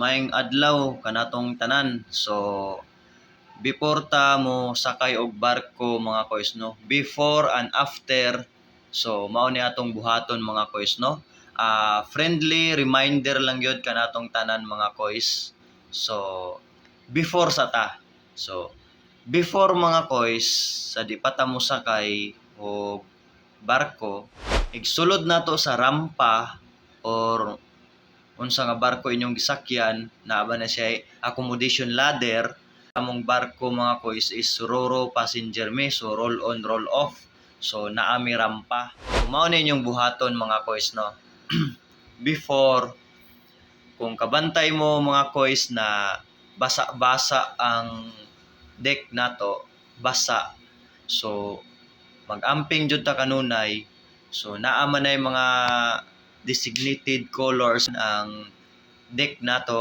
Maayong adlaw kanatong tanan. So before ta mo sakay og barko mga koys no, before and after, so mao ni atong buhaton mga koys no. Friendly reminder lang yun kanatong tanan mga koys. So before sa ta. So before mga koys, sa di pa ta mo sakay og barko, igsulod nato sa rampa or unsa nga barko inyong gisakyan, naa na siya accommodation ladder. Among barko mga koys is Roro passenger me, so roll on roll off. So naami rampa. So, mao ni inyong buhaton mga koys no. Before, kung kabantay mo mga koys na basa-basa ang deck nato, basa. So mag-amping jud ta kanunay. So naa man ay mga designated colors ang deck nato.